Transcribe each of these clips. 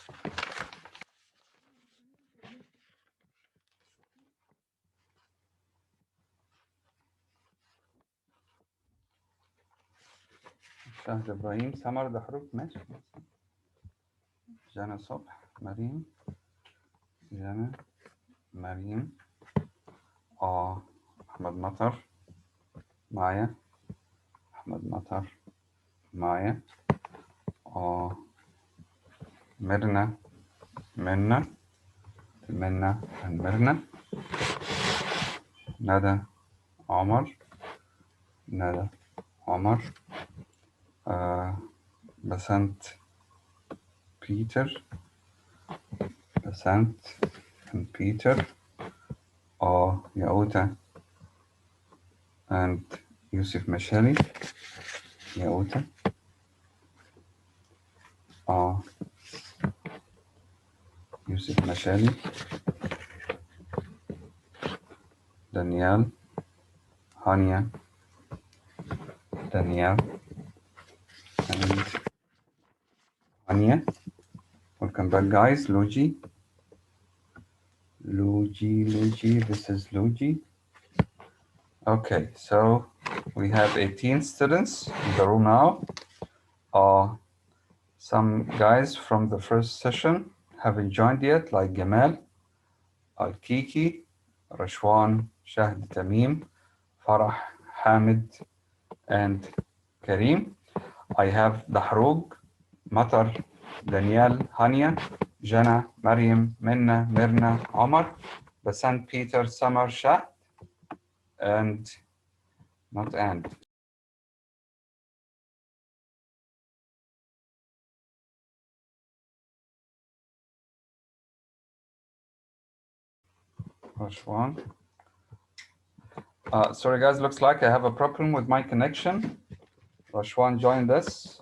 شهد إبراهيم سمر ده حروف ماشي. جنى صبح مريم جنى مريم أحمد مطر معايا أحمد مطر معايا ميرنا منا منا ميرنا ندى عمر ندى عمر بسنت بيتر بسنت بيتر ياوتا and يوسف مشاري ياوتا يوسف مشاري دانيال هانيا دانيال and هانيا. Welcome back guys. Luigi, this is Luigi. Okay, so we have 18 students in the room now. Some guys from the first session haven't joined yet, like Gamal, Al-Kiki, Rashwan, Shahd Tamim, Farah, Hamid, and Kareem. I have Dahrug, Matar, Daniel, Hania, Jana, Mariam, Minna, Mirna, Omar, Basant, Peter, Samar, Shah, and not and. Rashwan. Sorry guys, looks like I have a problem with my connection. Rashwan joined us.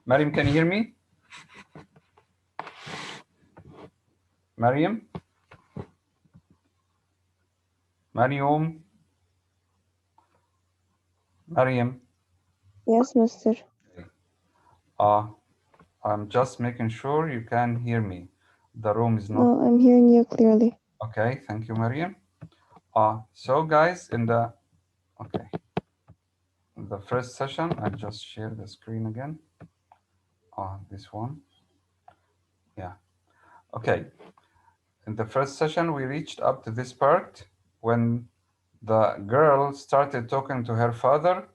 Mariam, can you hear me? Mariam? Mariam? Mariam? Yes, mister. I'm just making sure you can hear me. The room is not... No, I'm hearing you clearly. Okay, thank you, Mariam. So guys, in the first session, I'll just share the screen again. This one. Yeah. Okay. In the first session, we reached up to this part when the girl started talking to her father,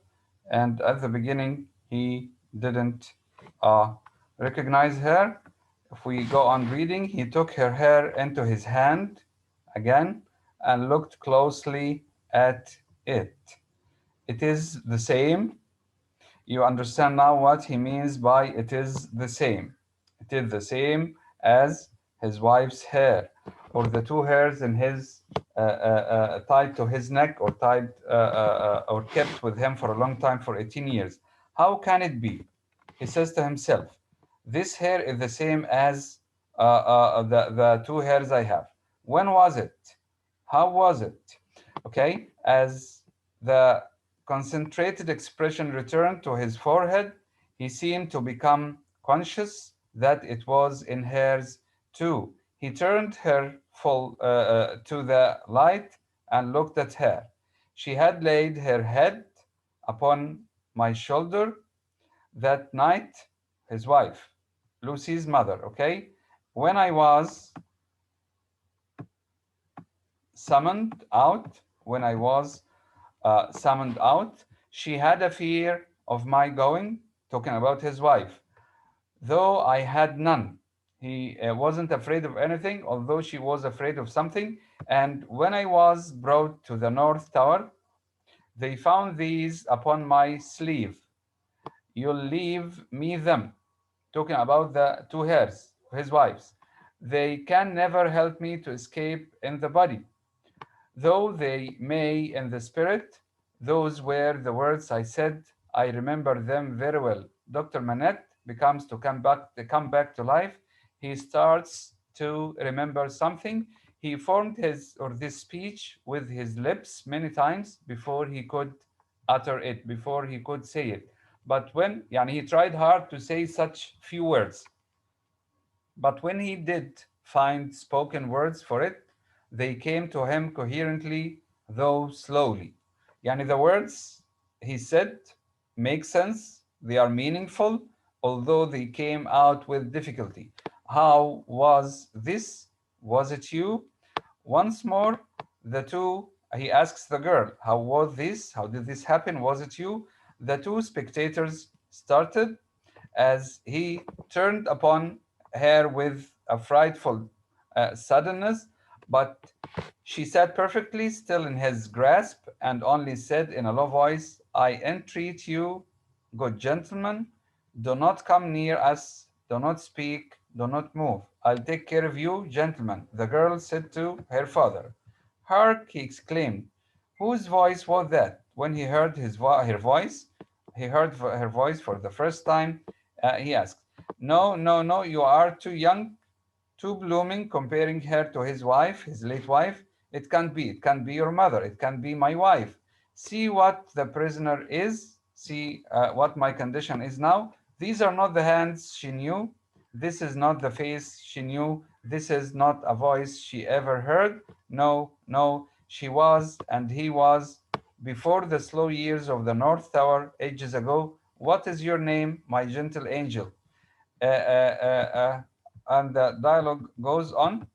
and at the beginning, he didn't recognize her. If we go on reading, he took her hair into his hand again and looked closely at it. It is the same. You understand now what he means by it is the same. It is the same as his wife's hair, or the two hairs in his tied to his neck, or tied or kept with him for a long time, for 18 years. How can it be? He says to himself, this hair is the same as the two hairs I have. When was it? How was it? Okay, as the concentrated expression returned to his forehead, he seemed to become conscious that it was in hers too. He turned her full to the light and looked at her. She had laid her head upon my shoulder that night, his wife, Lucy's mother, okay? When I was summoned out, she had a fear of my going, talking about his wife, though I had none. He wasn't afraid of anything, although she was afraid of something. And when I was brought to the North Tower, they found these upon my sleeve. You'll leave me them, talking about the two hairs, his wives. They can never help me to escape in the body, though they may in the spirit. Those were the words I said. I remember them very well. Dr. Manette becomes to come back to life. He starts to remember something. He formed this speech with his lips many times before he could utter it, before he could say it. But when he tried hard to say such few words. But when he did find spoken words for it, they came to him coherently, though slowly. Yani the words he said make sense, they are meaningful, although they came out with difficulty. How was this? Was it you? Once more, the two, he asks the girl, how was this? How did this happen? Was it you? The two spectators started as he turned upon her with a frightful suddenness, but she sat perfectly still in his grasp and only said in a low voice, I entreat you, good gentlemen, do not come near us, do not speak, do not move. I'll take care of you, gentlemen. The girl said to her father. Hark, he exclaimed. Whose voice was that? When he heard her voice, he heard her voice for the first time. He asked, no, no, no, you are too young, too blooming, comparing her to his wife, his late wife. It can't be. It can't be your mother. It can't be my wife. See what the prisoner is. See what my condition is now. These are not the hands she knew. This is not the face she knew. This is not a voice she ever heard. No, no, she was and he was before the slow years of the North Tower ages ago. What is your name, my gentle angel? And the dialogue goes on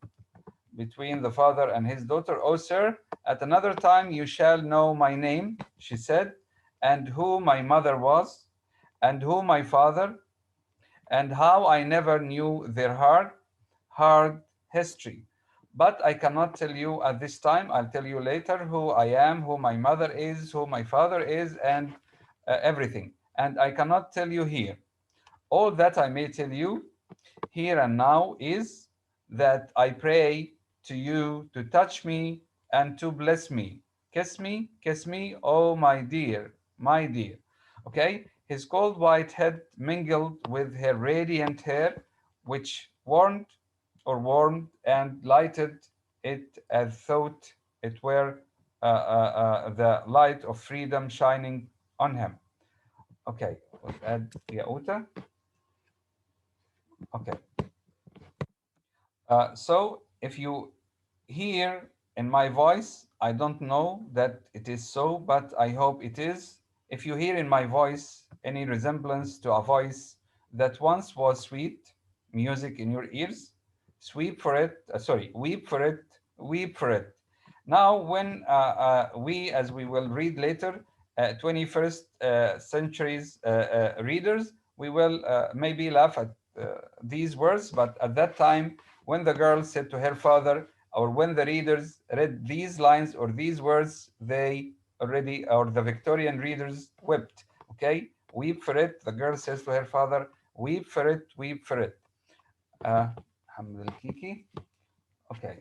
between the father and his daughter. Oh, sir, at another time you shall know my name, she said, and who my mother was, and who my father, and how I never knew their hard history. But I cannot tell you at this time. I'll tell you later who I am, who my mother is, who my father is, and everything. And I cannot tell you here. All that I may tell you here and now is that I pray to you to touch me and to bless me. Kiss me, oh my dear, my dear. Okay? His cold white head mingled with her radiant hair, which warmed and lighted it as thought it were the light of freedom shining on him. Okay, let's add Yauta. Okay. So if you hear in my voice, I don't know that it is so, but I hope it is. If you hear in my voice any resemblance to a voice that once was sweet, music in your ears, weep for it, weep for it. Now, when we, as we will read later, 21st centuries readers, we will maybe laugh at these words, but at that time, when the girl said to her father, or when the readers read these lines or these words, they already, or the Victorian readers wept. Okay, weep for it. The girl says to her father, weep for it, weep for it. Hamd al-Kiki. Okay.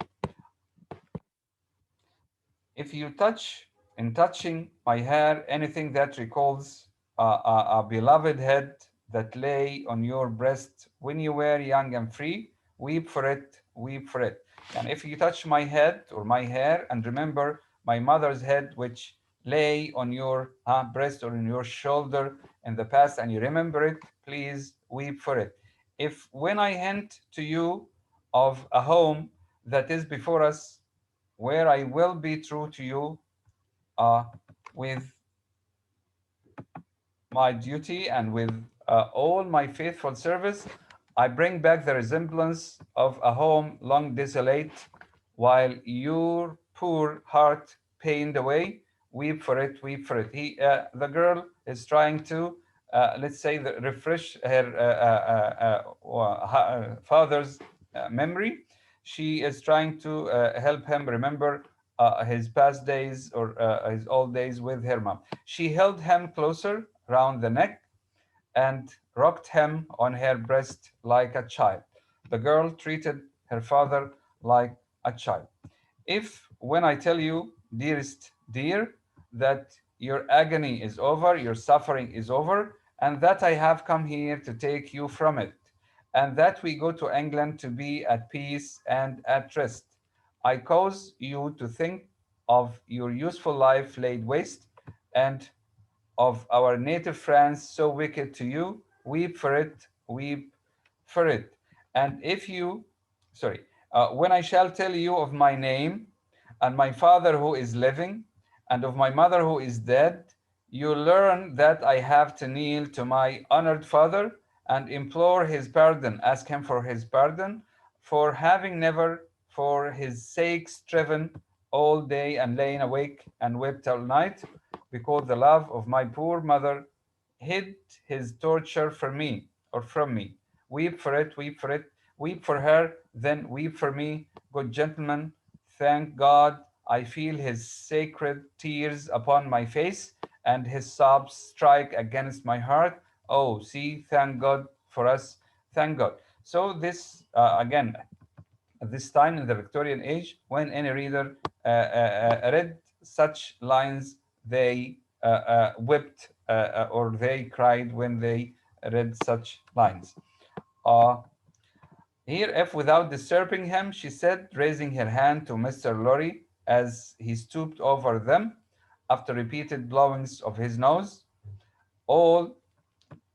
If you touch, in touching my hair, anything that recalls a beloved head that lay on your breast when you were young and free, weep for it, weep for it. And if you touch my head or my hair and remember my mother's head, which lay on your breast or in your shoulder in the past, and you remember it, please weep for it. If when I hint to you of a home that is before us, where I will be true to you uh, with my duty and with all my faithful service, I bring back the resemblance of a home long desolate, while your poor heart pained away. Weep for it, weep for it. The girl is trying to, let's say, refresh her father's memory. She is trying to help him remember his past days or his old days with her mom. She held him closer round the neck and rocked him on her breast like a child. The girl treated her father like a child. If, when I tell you, dearest dear, that your agony is over, your suffering is over, and that I have come here to take you from it, and that we go to England to be at peace and at rest, I cause you to think of your useful life laid waste, and of our native France so wicked to you. Weep for it, weep for it. And if you, sorry, when I shall tell you of my name and my father who is living and of my mother who is dead, you learn that I have to kneel to my honored father and implore his pardon, ask him for his pardon for having never for his sake striven all day and lain awake and wept all night, because the love of my poor mother hid his torture for me or from me. Weep for it, weep for it, weep for her, then weep for me. Good gentlemen, thank God I feel his sacred tears upon my face, and his sobs strike against my heart. Oh, see, thank God for us, thank God. So, this again, at this time in the Victorian age, when any reader read such lines, they wept or they cried when they read such lines. Uh, Here, if without disturbing him, she said, raising her hand to Mr. Lorry as he stooped over them after repeated blowings of his nose, all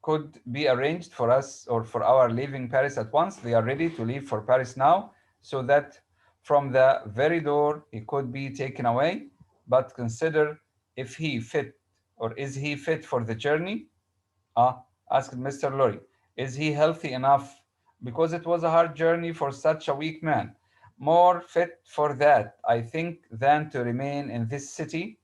could be arranged for us or for our leaving Paris at once. They are ready to leave for Paris now, so that from the very door he could be taken away. But consider if he fit or is he fit for the journey? Asked Mr. Lorry. Is he healthy enough? Because it was a hard journey for such a weak man. More fit for that, I think, than to remain in this city,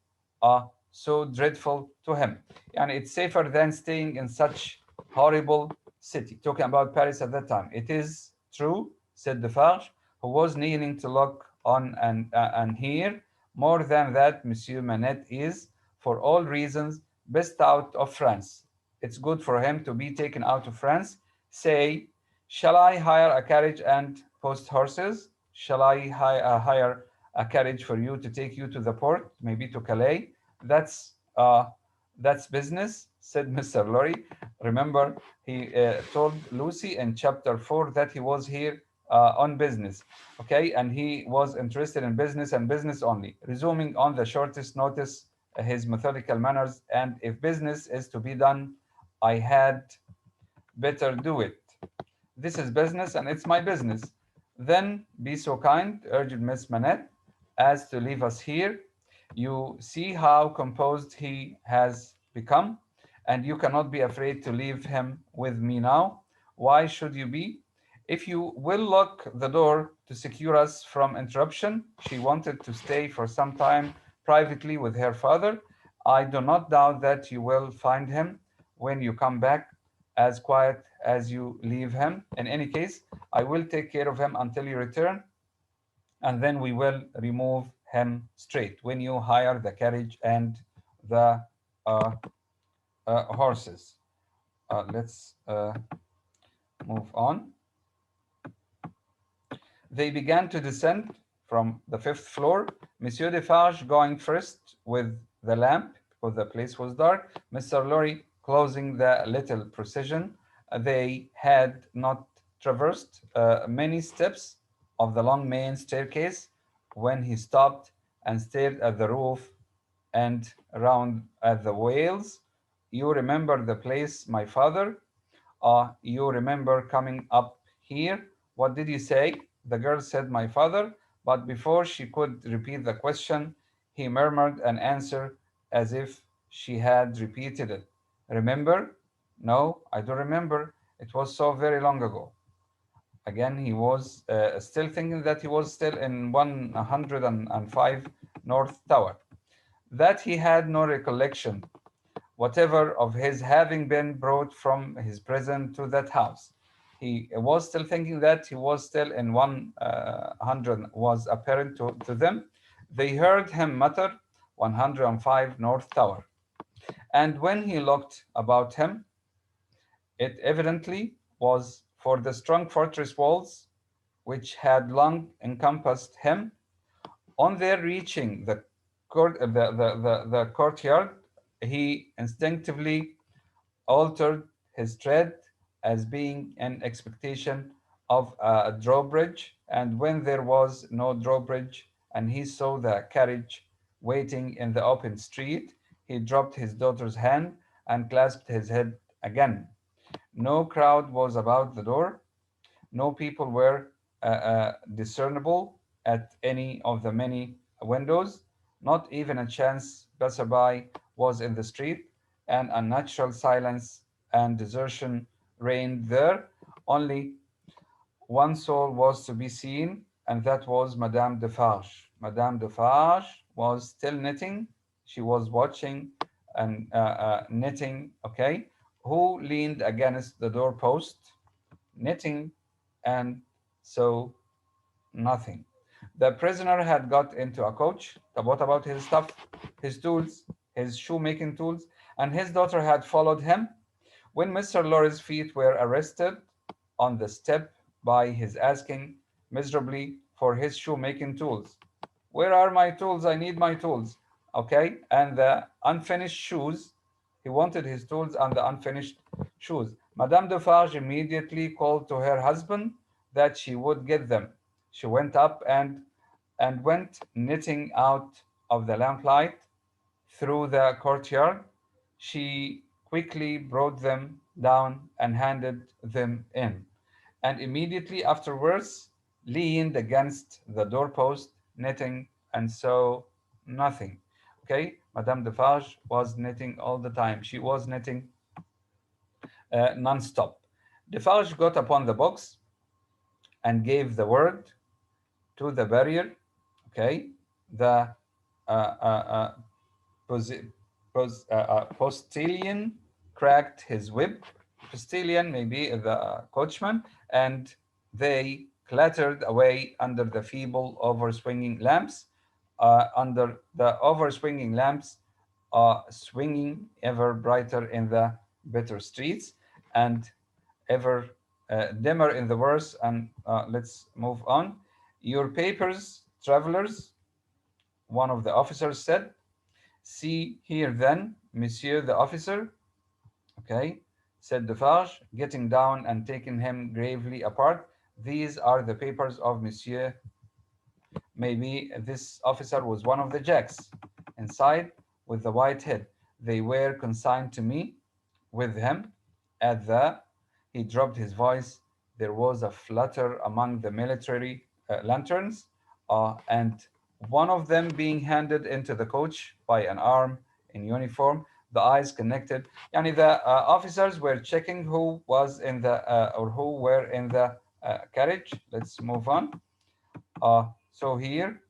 so dreadful to him. And it's safer than staying in such horrible city. Talking about Paris at that time. It is true, said Defarge, who was kneeling to look on and hear. More than that, Monsieur Manette is, for all reasons, best out of France. It's good for him to be taken out of France. Say, shall I hire a carriage and post horses? Shall I hire a carriage for you to take you to the port, maybe to Calais? That's uh, that's business, said Mr. Lorry. Remember, he told Lucy in chapter 4 that he was here on business, okay, and he was interested in business and business only. Resuming on the shortest notice his methodical manners, and if business is to be done, I had better do it. This is business and it's my business. Then be so kind, urged Miss Manette, as to leave us here. You see how composed he has become, and you cannot be afraid to leave him with me now. Why should you be? If you will lock the door to secure us from interruption, she wanted to stay for some time privately with her father. I do not doubt that you will find him when you come back as quiet as you leave him. In any case, I will take care of him until you return, and then we will remove him straight when you hire the carriage and the uh, horses. Let's move on. They began to descend from the fifth floor, Monsieur Defarge going first with the lamp because the place was dark, Mr. Lorry closing the little procession. They had not traversed many steps of the long main staircase when he stopped and stared at the roof and round at the whales. You remember the place, my father? You remember coming up here? What did you say? The girl said, my father. But before she could repeat the question, he murmured an answer as if she had repeated it. Remember? No, I don't remember. It was so very long ago. Again, he was still thinking that he was still in 105 North Tower, that he had no recollection whatever of his having been brought from his prison to that house. He was still thinking that he was still in 100 was apparent to them. They heard him mutter 105 North Tower. And when he looked about him, it evidently was for the strong fortress walls which had long encompassed him. On their reaching the courtyard, he instinctively altered his tread as being in expectation of a drawbridge, and when there was no drawbridge and he saw the carriage waiting in the open street, he dropped his daughter's hand and clasped his head again. No crowd was about the door, No people were discernible at any of the many windows. Not even a chance passerby was in the street. An unnatural silence and desertion reigned there. Only one soul was to be seen, and that was Madame Defarge. Madame Defarge was still knitting. She was watching and knitting, okay, who leaned against the doorpost, knitting, and so nothing. The prisoner had got into a coach. But what about his stuff, his tools, his shoemaking tools? And his daughter had followed him. When Mr. Lorry's feet were arrested on the step by his asking miserably for his shoemaking tools. Where are my tools? I need my tools. Okay. And the unfinished shoes. He wanted his tools and the unfinished shoes. Madame Defarge immediately called to her husband that she would get them. She went up and went knitting out of the lamplight through the courtyard. She quickly brought them down and handed them in, and immediately afterwards leaned against the doorpost, knitting, and saw nothing. Okay, Madame Defarge was knitting all the time. She was knitting non-stop. Defarge got upon the box and gave the word to the barrier. Okay, the uh, posi- postilion cracked his whip. Postilion, maybe the coachman, and they clattered away under the feeble overswinging lamps, under the overswinging lamps, swinging ever brighter in the bitter streets and ever dimmer in the worse. And let's move on. Your papers, travelers, one of the officers said. See here then, Monsieur the officer, okay, said Defarge, getting down and taking him gravely apart. These are the papers of Monsieur. Maybe this officer was one of the jacks inside with the white head. They were consigned to me with him at the. He dropped his voice. There was a flutter among the military lanterns, and one of them being handed into the coach by an arm in uniform, the eyes connected. Yani the officers were checking who was in the or who were in the carriage. Let's move on. So here,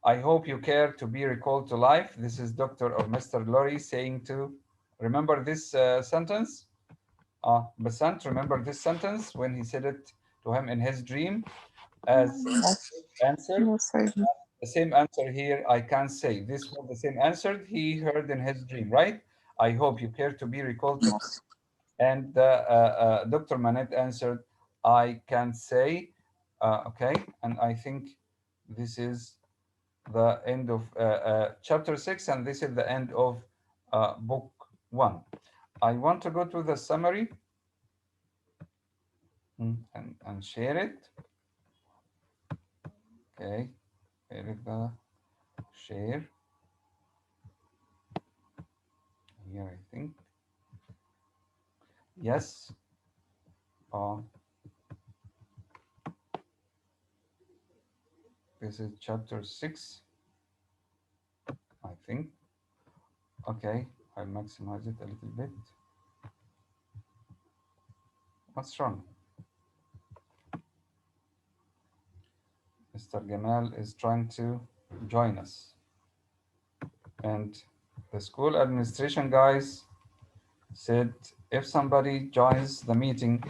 I hope you care to be recalled to life. This is Dr. or Mr. Lorry saying to, remember this sentence? Basant, remember this sentence when he said it to him in his dream as Yes, answer? yes, I do. The same answer here, I can't say. This was the same answer he heard in his dream, right? I hope you care to be recalled to. Yes. And Dr. Manette answered, I can't say. Okay, and I think this is the end of chapter 6, and this is the end of book 1. I want to go to the summary and share it. Okay, here is the share here, I think. Yes. Uh, this is chapter 6, I think. Okay, I'll maximize it a little bit. What's wrong? Mr. Gamal is trying to join us. And the school administration guys said if somebody joins the meeting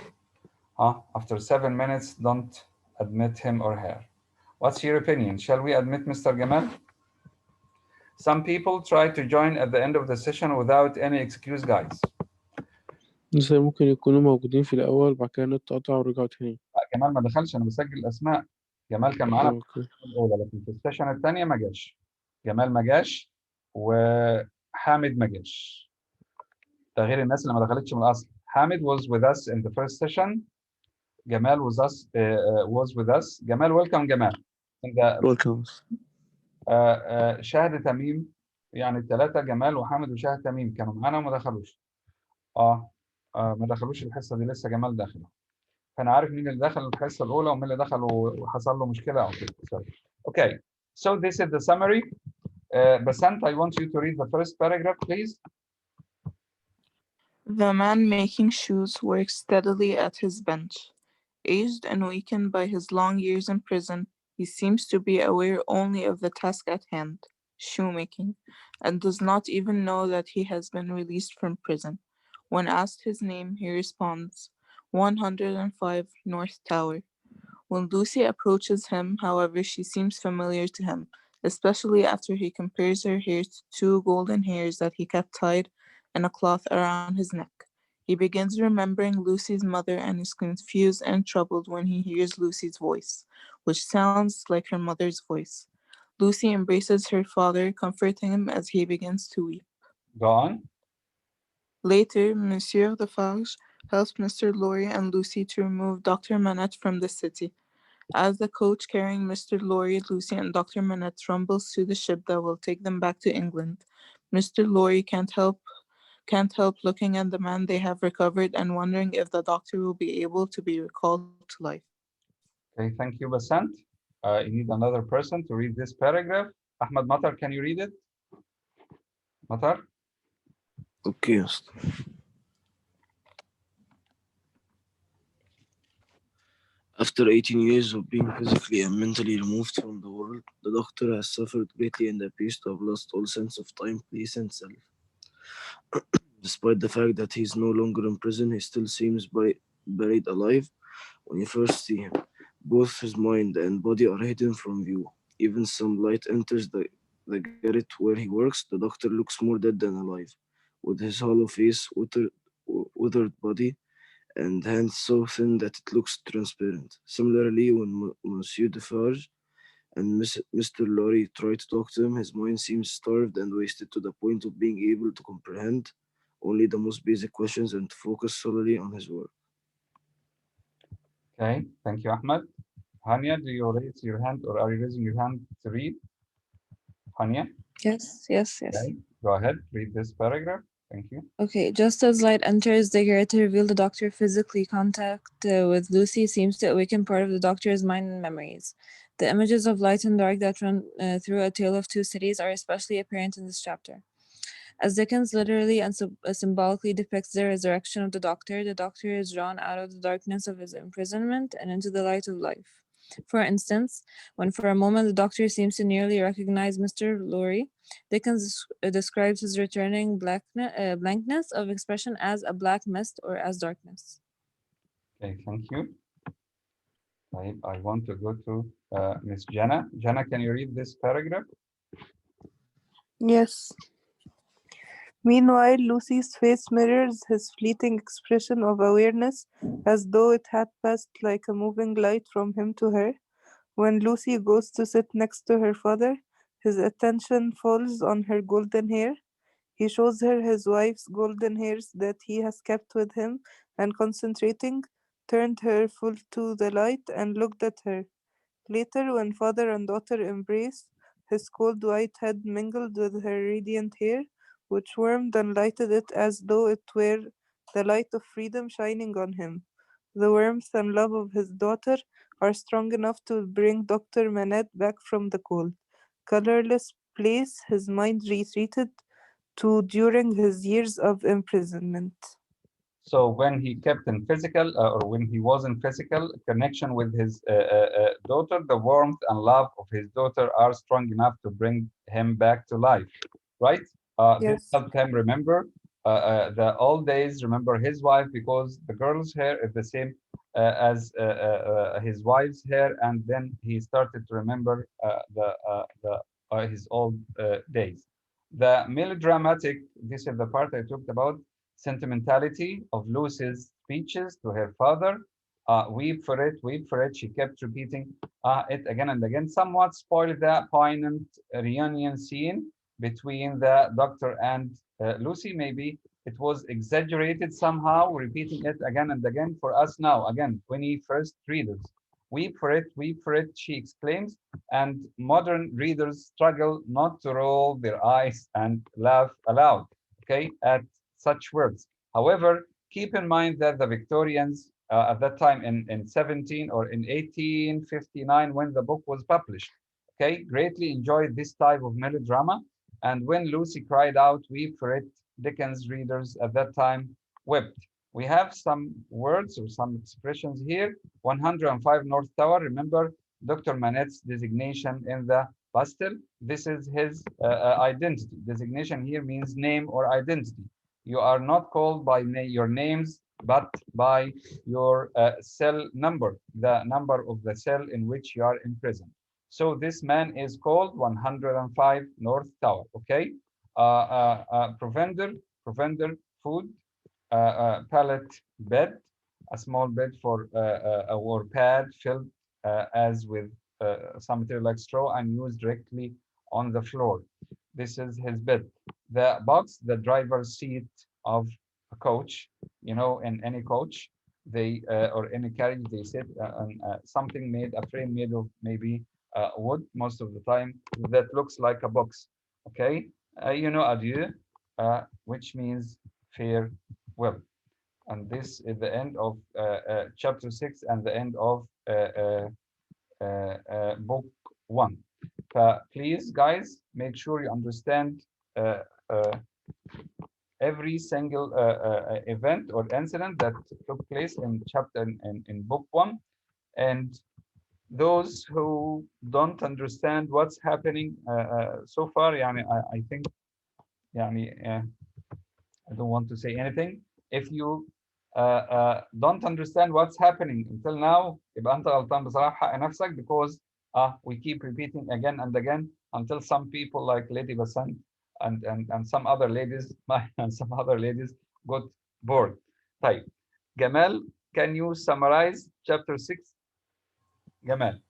after 7 minutes, don't admit him or her. What's your opinion? Shall we admit Mr. Gamal? Some people try to join at the end of the session without any excuse, guys. زي ممكن يكونوا موجودين في الأول بعد كده النت قطع ورجعوا تاني. جمال ما دخلش، أنا بسجل أسماء. جمال كان معانا في اوكي السيشن الأولى، لكن في السيشن الثانية ما جاش. جمال ما جاش وحامد ما جاش. ده غير الناس اللي ما دخلتش من الأصل. حامد was with us in the first session. Jamal was with us. Jamal, welcome, Jamal. And ويلكم. شهد تميم، يعني الثلاثة جمال وحامد وشهد تميم كانوا معانا وما دخلوش. ما دخلوش الحصة دي لسه. جمال داخل. فانا عارف مين اللي دخل الحصه الاولى ومين اللي دخل وحصل له مشكله او كده. Okay, so this is the summary. Basant, I want you to read the first paragraph, please. The man making shoes works steadily at his bench. Aged and weakened by his long years in prison, he seems to be aware only of the task at hand, shoemaking, and does not even know that he has been released from prison. When asked his name, he responds, 105 North Tower. When Lucy approaches him, however, she seems familiar to him, especially after he compares her hair to two golden hairs that he kept tied in a cloth around his neck. He begins remembering Lucy's mother and is confused and troubled when he hears Lucy's voice, which sounds like her mother's voice. Lucy embraces her father, comforting him as he begins to weep. Go on. Later, Monsieur Defarge helps Mr. Lorry and Lucy to remove Dr. Manette from the city. As the coach carrying Mr. Lorry, Lucy, and Dr. Manette rumbles to the ship that will take them back to England, Mr. Lorry can't help looking at the man they have recovered and wondering if the doctor will be able to be recalled to life. Okay, thank you, Basant. You need another person to read this paragraph. Ahmed Matar, can you read it? Matar? اوكي يا اسطى. After 18 years of being physically and mentally removed from the world, the doctor has suffered greatly and appears to have lost all sense of time, place, and self. Despite the fact that he is no longer in prison, he still seems buried alive when you first see him. Both his mind and body are hidden from view. Even some light enters the garret where he works. The doctor looks more dead than alive, with his hollow face, withered body, and hands so thin that it looks transparent. Similarly, when Monsieur Defarge and Mr. Lorry try to talk to him, his mind seems starved and wasted to the point of being able to comprehend only the most basic questions and to focus solely on his work. Okay, thank you, Ahmed. Hania, do you raise your hand or are you raising your hand to read? Hania? Yes. Okay, go ahead, read this paragraph. Thank you. Okay, just as light enters the garret to reveal the doctor physically, contact with Lucy seems to awaken part of the doctor's mind and memories. The images of light and dark that run through A Tale of Two Cities are especially apparent in this chapter. As Dickens literally and symbolically depicts the resurrection of the doctor is drawn out of the darkness of his imprisonment and into the light of life. For instance, when for a moment the doctor seems to nearly recognize Mr. Lorry, Dickens describes his returning blankness of expression as a black mist or as darkness. Okay, thank you. I want to go to Miss Jana. Jana, can you read this paragraph? Yes. Meanwhile, Lucy's face mirrors his fleeting expression of awareness as though it had passed like a moving light from him to her. When Lucy goes to sit next to her father, his attention falls on her golden hair. He shows her his wife's golden hairs that he has kept with him, and concentrating, turned her full to the light and looked at her. Later, when father and daughter embrace, his cold white head mingled with her radiant hair, which warmed and lighted it as though it were the light of freedom shining on him. The warmth and love of his daughter are strong enough to bring Dr. Manette back from the cold, colorless place his mind retreated to during his years of imprisonment. So when he kept in physical or when he was in physical connection with his daughter, the warmth and love of his daughter are strong enough to bring him back to life, right? This Yes. helped him remember the old days, remember his wife, because the girl's hair is the same as his wife's hair, and then he started to remember his old days. The melodramatic, this is the part I talked about, sentimentality of Lucy's speeches to her father. Weep for it, weep for it. She kept repeating it again and again, somewhat spoiled the poignant reunion scene between the doctor and Lucy. Maybe it was exaggerated somehow, repeating it again and again for us now. Again, 21st readers. Weep for it, she exclaims, and modern readers struggle not to roll their eyes and laugh aloud, okay, at such words. However, keep in mind that the Victorians at that time in 17 or in 1859 when the book was published. Okay, greatly enjoyed this type of melodrama. And when Lucy cried out, weep for it, Dickens readers at that time wept. We have some words or some expressions here. 105 North Tower. Remember Dr. Manette's designation in the pastel. This is his identity. Designation here means name or identity. You are not called by your names, but by your cell number, the number of the cell in which you are imprisoned. So this man is called 105 North Tower. Okay, provender, food, pallet, bed, a small bed for or pad filled as with some material like straw and used directly on the floor. This is his bed. The box, the driver's seat of a coach. You know, in any coach, they or any carriage, they sit on something made, a frame made of maybe wood most of the time that looks like a box. Okay, you know, adieu, which means farewell. And this is the end of chapter 6 and the end of book 1. Please, guys, make sure you understand uh, uh, every single event or incident that took place in chapter in book 1. And those who don't understand what's happening so far, يعني, I think, يعني, I don't want to say anything. If you don't understand what's happening until now, يبقى أنت غلطان بصراحة حق نفسك, because we keep repeating again and again until some people like Lady Basant and some other ladies and some other ladies got bored. طيب, Gamal, can you summarize chapter 6? Gamal.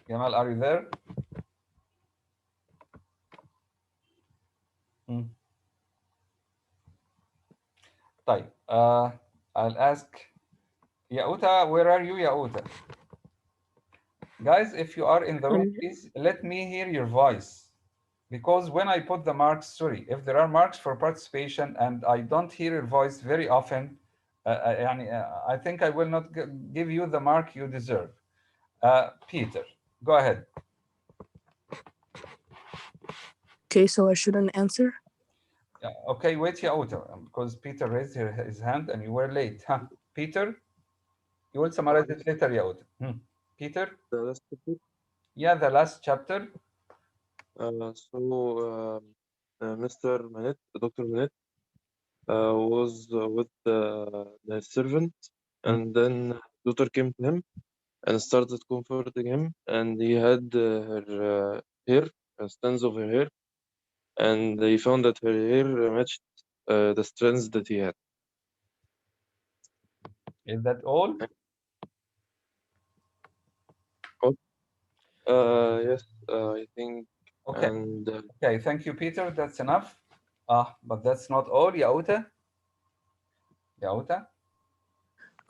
Gamal, are you there? طيب, I'll ask Yauta, where are you, Yauta? Guys, if you are in the room, please let me hear your voice. Because when I put the marks, sorry, if there are marks for participation and I don't hear your voice very often, I think I will not give you the mark you deserve. Peter, go ahead. Okay, so I shouldn't answer? Okay, wait, Yauta, because Peter raised his hand and you were late. Huh? Peter, you will summarize it later, Yauta. Peter? The last chapter. Yeah, the last chapter. Mr. Manette, Dr. Manette, was with the servant, and then daughter came to him and started comforting him, and he had her hair, strands of her hair, and he found that her hair matched the strands that he had. Is that all? Yes, I think. Okay. And okay, thank you, Peter. That's enough. But that's not all, Yauta. Yauta?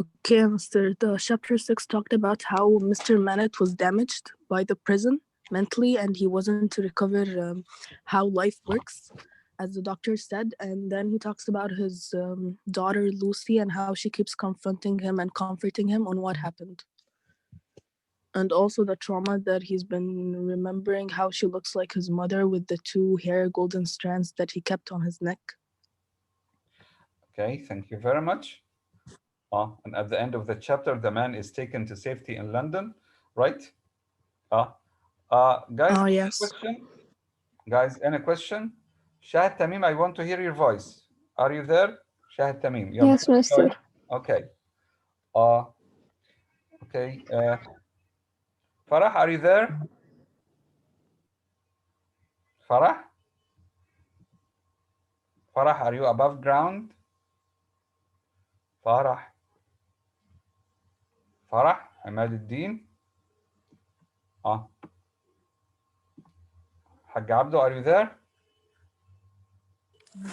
Okay, Mr. The chapter 6 talked about how Mr. Manette was damaged by the prison mentally, and he wasn't to recover how life works, as the doctor said. And then he talks about his daughter Lucy and how she keeps confronting him and comforting him on what happened. And also the trauma that he's been remembering, how she looks like his mother with the 2 hair golden strands that he kept on his neck. Okay, thank you very much. And at the end of the chapter, the man is taken to safety in London, right? Guys, yes. question? Guys, any question? Shahid Tamim, I want to hear your voice. Are you there? Shahid Tamim. Yes, Master. Okay. Okay. Farah, are you there? Farah? Farah, are you above ground? Farah. Farah, Ahmad al-Din. Haj Abdo, are you there?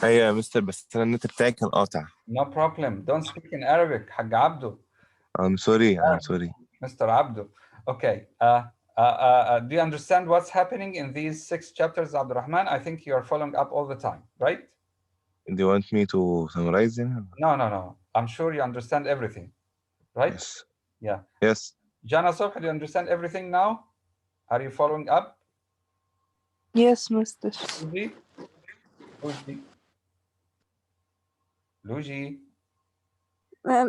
ايوه يا مستر بس انا النت بتاعي كان قاطع. No problem. Don't speak in Arabic, Haj Abdo. I'm sorry. Mr. Abdo. Okay. Do you understand what's happening in these 6 chapters, Abdurrahman? I think you are following up all the time, right? Do you want me to summarize them? No. I'm sure you understand everything, right? Yes. Yeah. Yes. Jana Sobh, do you understand everything now? Are you following up? Yes, Mister. Luigi? Luigi,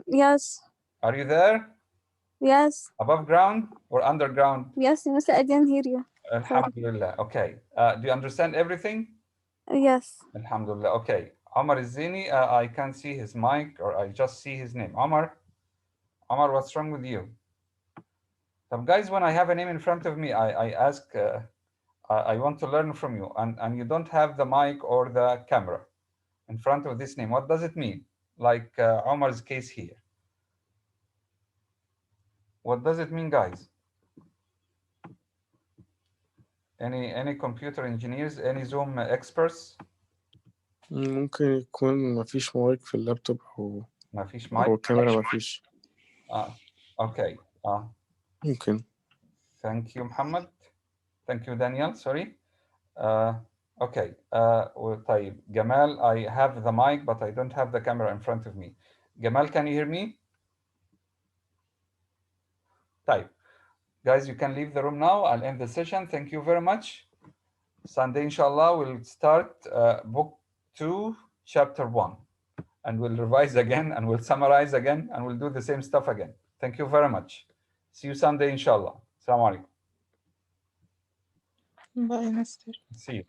Yes. are you there? Yes. Above ground or underground? Yes, Mister. I didn't hear you. Alhamdulillah. Okay. Do you understand everything? Yes. Alhamdulillah. Okay. Omar Zini, I can't see his mic, or I just see his name. Omar, what's wrong with you? So guys, when I have a name in front of me, I ask, I want to learn from you, and you don't have the mic or the camera in front of this name. What does it mean? Like Omar's case here. What does it mean, guys? Any computer engineers, any Zoom experts? ممكن يكون مفيش مايك في اللابتوب ما فيش أو mic. الكاميرا مفيش. Okay. ممكن. Thank you, Muhammad. Thank you, Daniel. Sorry. Okay. طيب. Gamal, I have the mic, but I don't have the camera in front of me. Gamal, can you hear me? طيب. Guys, you can leave the room now. I'll end the session. Thank you very much. Sunday, inshallah, we'll start book 2, chapter 1. And we'll revise again, and we'll summarize again, and we'll do the same stuff again. Thank you very much. See you Sunday, inshallah. Assalamu alaikum. Bye, Mister. See you.